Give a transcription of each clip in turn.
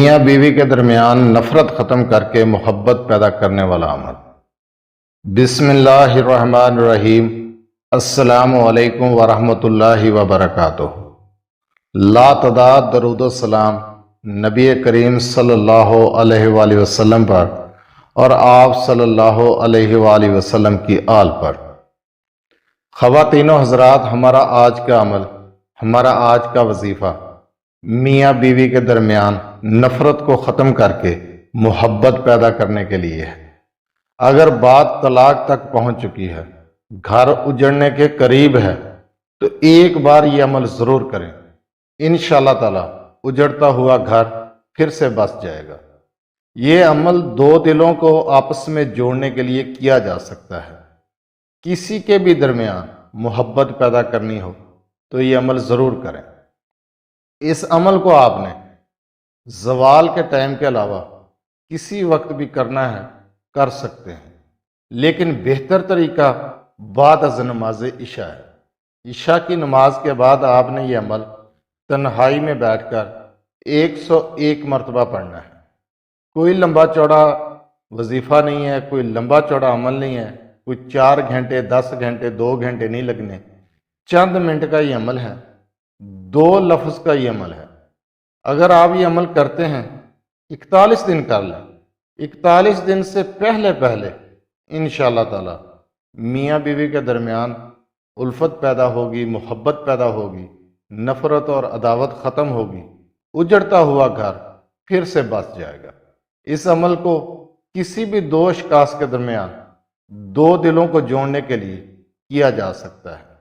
میاں بیوی کے درمیان نفرت ختم کر کے محبت پیدا کرنے والا عمل۔ بسم اللہ الرحمن الرحیم۔ السلام علیکم ورحمۃ اللہ وبرکاتہ۔ لا تعداد درود و سلام نبی کریم صلی اللہ علیہ وآلہ وسلم پر اور آپ صلی اللہ علیہ وآلہ وسلم کی آل پر۔ خواتین و حضرات، ہمارا آج کا عمل، ہمارا آج کا وظیفہ میاں بیوی کے درمیان نفرت کو ختم کر کے محبت پیدا کرنے کے لیے ہے۔ اگر بات طلاق تک پہنچ چکی ہے، گھر اجڑنے کے قریب ہے، تو ایک بار یہ عمل ضرور کریں۔ انشاءاللہ تعالی اجڑتا ہوا گھر پھر سے بس جائے گا۔ یہ عمل دو دلوں کو آپس میں جوڑنے کے لیے کیا جا سکتا ہے۔ کسی کے بھی درمیان محبت پیدا کرنی ہو تو یہ عمل ضرور کریں۔ اس عمل کو آپ نے زوال کے ٹائم کے علاوہ کسی وقت بھی کرنا ہے، کر سکتے ہیں، لیکن بہتر طریقہ بعد از نماز عشاء ہے۔ عشاء کی نماز کے بعد آپ نے یہ عمل تنہائی میں بیٹھ کر 101 مرتبہ پڑھنا ہے۔ کوئی لمبا چوڑا وظیفہ نہیں ہے، کوئی لمبا چوڑا عمل نہیں ہے، کوئی 4 گھنٹے 10 گھنٹے 2 گھنٹے نہیں لگنے، چند منٹ کا یہ عمل ہے، 2 لفظ کا یہ عمل ہے۔ اگر آپ یہ عمل کرتے ہیں، 41 دن کر لیں، 41 دن سے پہلے انشاءاللہ تعالی میاں بیوی کے درمیان الفت پیدا ہوگی، محبت پیدا ہوگی، نفرت اور عداوت ختم ہوگی، اجڑتا ہوا گھر پھر سے بس جائے گا۔ اس عمل کو کسی بھی 2 اشخاص کے درمیان 2 دلوں کو جوڑنے کے لیے کیا جا سکتا ہے۔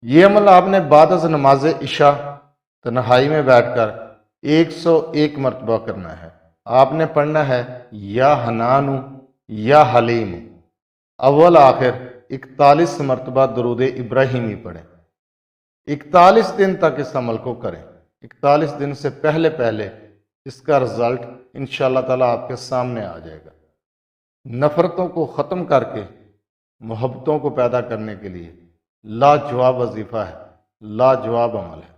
یہ عمل آپ نے بعد از نماز عشاء تنہائی میں بیٹھ کر 101 مرتبہ کرنا ہے۔ آپ نے پڑھنا ہے یا حنانو یا حلیم، اول آخر 41 مرتبہ درود ابراہیمی پڑھیں۔ 41 دن تک اس عمل کو کریں۔ 41 دن سے پہلے اس کا رزلٹ انشاءاللہ تعالی آپ کے سامنے آ جائے گا۔ نفرتوں کو ختم کر کے محبتوں کو پیدا کرنے کے لیے لاجواب وظیفہ ہے، لاجواب عمل ہے۔